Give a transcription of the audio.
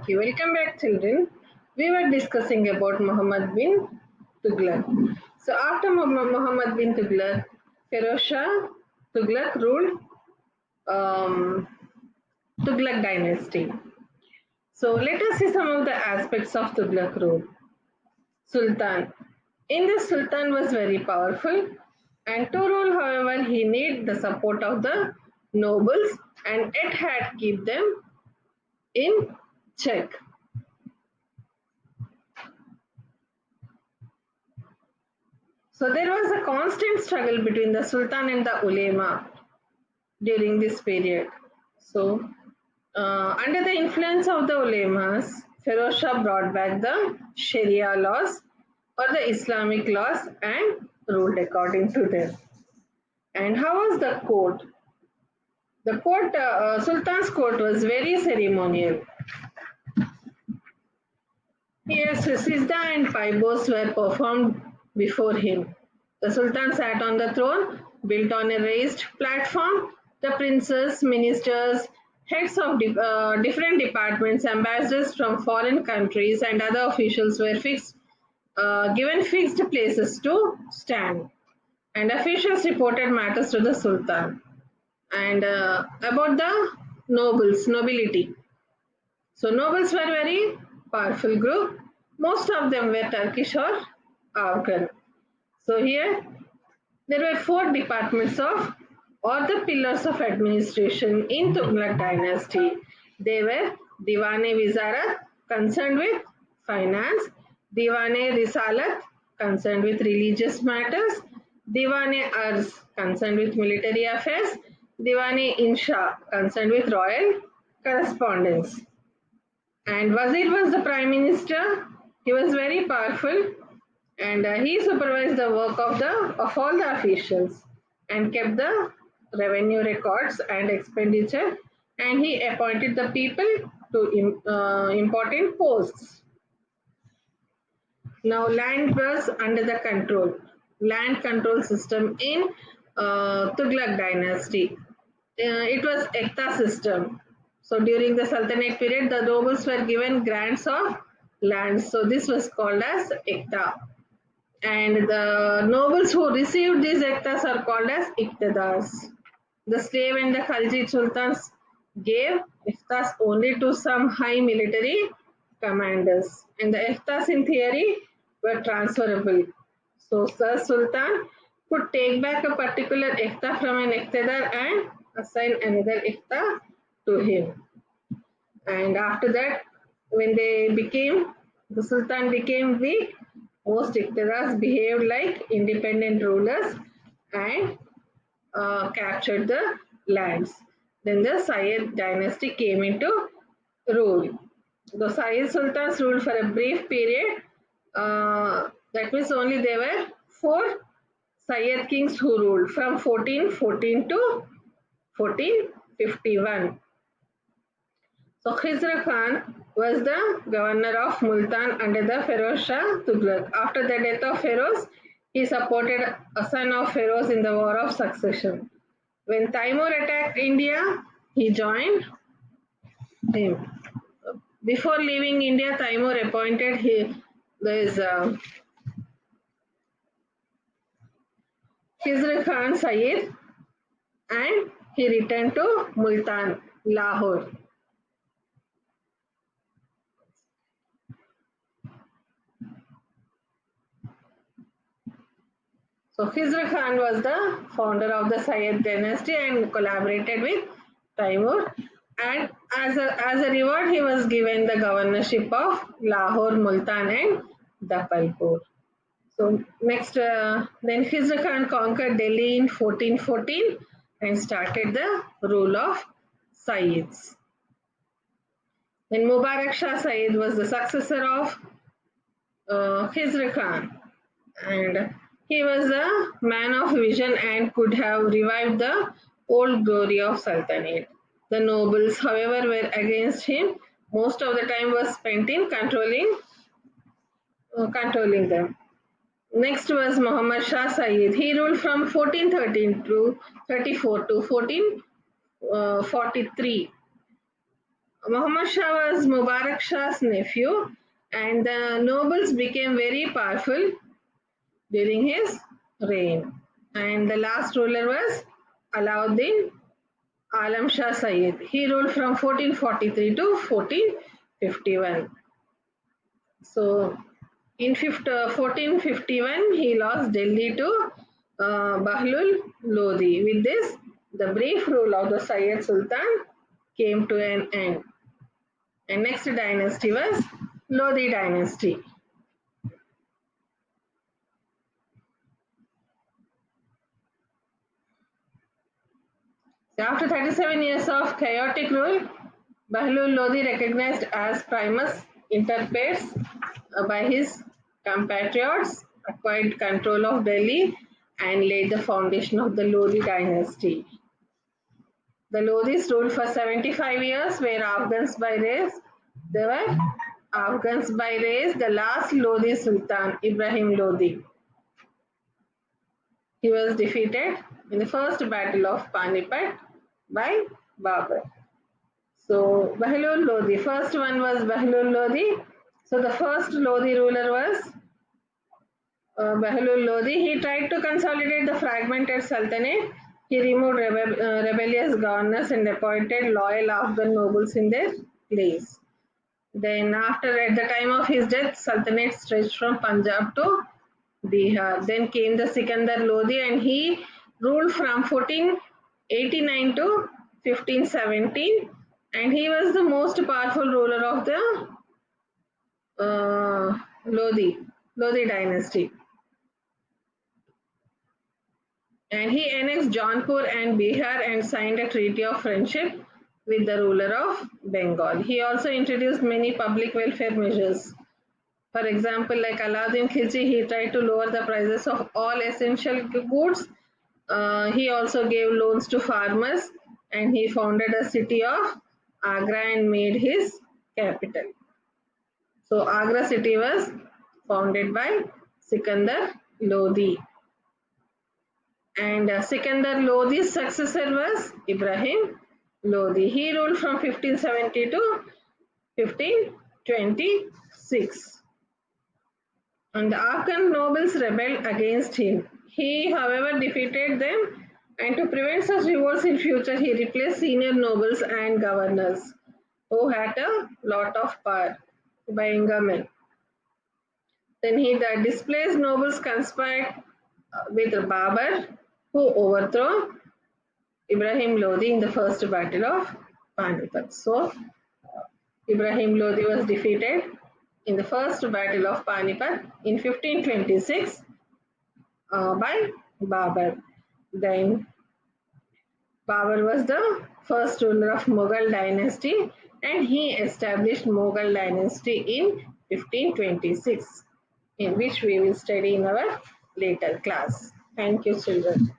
Okay, welcome back, children. We were discussing about Muhammad bin Tughlaq. So, after Muhammad bin Tughlaq, Feroz Shah Tughlaq ruled um, Tughlaq dynasty. So, let us see some of the aspects of Tughlaq rule. Sultan. In this, Sultan was very powerful, and to rule, however, he needed the support of the nobles, and it had to keep them in check. So there was a constant struggle between the Sultan and the ulema during this period. So, under the influence of the ulemas, Feroz Shah brought back the Sharia laws or the Islamic laws and ruled according to them. And how was the court? The court, Sultan's court was very ceremonial. Here, Sisda and Paibos were performed before him. The Sultan sat on the throne, built on a raised platform. The princes, ministers, heads of different departments, ambassadors from foreign countries, and other officials were given fixed places to stand. And officials reported matters to the Sultan. And about the nobility. So nobles were very powerful group. Most of them were Turkish or Afghan. So here there were four departments of or the pillars of administration in Tughlaq dynasty. They were Diwane Wizarat, concerned with finance, Diwane Risalat, concerned with religious matters, Diwane Arz, concerned with military affairs, Diwane Insha, concerned with royal correspondence. And Wazir was the prime minister. He was very powerful, and he supervised the work of all the officials and kept the revenue records and expenditure. And he appointed the people to important posts. Now, land was under the land control system in Tughlaq dynasty. It was Ekta system. So during the Sultanate period, the nobles were given grants of land. So this was called as Ekta. And the nobles who received these Ektas are called as Iqtidars. The slave and the Khaljit sultans gave Ektas only to some high military commanders. And the Ektas in theory were transferable. So the Sultan could take back a particular Ekta from an Iqtidar and assign another Ekta to him. And after that, when the Sultan became weak, most Iqtidars behaved like independent rulers and captured the lands. Then the Sayyid dynasty came into rule. The Sayyid Sultans ruled for a brief period. That means only there were four Sayyid kings who ruled from 1414 to 1451. So Khizr Khan was the governor of Multan under the Feroz Shah Tughlaq. After the death of Feroz, he supported a son of Feroz in the war of succession. When Timur attacked India, he joined him. Before leaving India, Timur appointed Khizr Khan Sayyid, and he returned to Multan, Lahore. So Khizr Khan was the founder of the Sayyid dynasty and collaborated with Timur. And as a reward, he was given the governorship of Lahore, Multan, and Dapalpur. So next, then Khizr Khan conquered Delhi in 1414 and started the rule of Sayyids. Then Mubarak Shah Sayyid was the successor of Khizr Khan, and he was a man of vision and could have revived the old glory of Sultanate. The nobles, however, were against him. Most of the time was spent in controlling them. Next was Muhammad Shah Sayyid. He ruled from 1413 to 34 to 1443. Muhammad Shah was Mubarak Shah's nephew, and the nobles became very powerful during his reign. And the last ruler was Alauddin Alam Shah Sayyid. He ruled from 1443 to 1451. So, in 1451, he lost Delhi to Bahlul Lodi. With this, the brief rule of the Sayyid Sultan came to an end. And next dynasty was Lodi dynasty. So after 37 years of chaotic rule, Bahlul Lodi, recognized as primus inter pares by his compatriots, acquired control of Delhi and laid the foundation of the Lodi dynasty. The Lodis ruled for 75 years, were Afghans by race. They were Afghans by race. The last Lodi Sultan, Ibrahim Lodi, he was defeated in the first battle of Panipat by Babur. So Bahlul Lodi, first one was Bahlul Lodi. So the first Lodi ruler was Bahlul Lodi. He tried to consolidate the fragmented sultanate. He removed rebellious governors and appointed loyal Afghan nobles in their place. Then, at the time of his death, sultanate stretched from Punjab to Bihar. Then came the Sikandar Lodi, and he ruled from 1489 to 1517, and he was the most powerful ruler of the Lodi dynasty. And he annexed Jaunpur and Bihar and signed a treaty of friendship with the ruler of Bengal. He also introduced many public welfare measures. For example, like Alauddin Khilji, he tried to lower the prices of all essential goods. He also gave loans to farmers, and he founded a city of Agra and made his capital. So Agra city was founded by Sikandar Lodi. And Sikandar Lodi's successor was Ibrahim Lodi. He ruled from 1570 to 1526. And the Afghan nobles rebelled against him. He, however, defeated them, and to prevent such revolts in future, he replaced senior nobles and governors who had a lot of power by Ingamen. Then the displaced nobles conspired with Babur, who overthrew Ibrahim Lodi in the first battle of Panipat. So, Ibrahim Lodi was defeated in the first battle of Panipat in 1526 by Babur. Then Babur was the first ruler of Mughal dynasty, and he established Mughal dynasty in 1526, in which we will study in our later class. Thank you, children.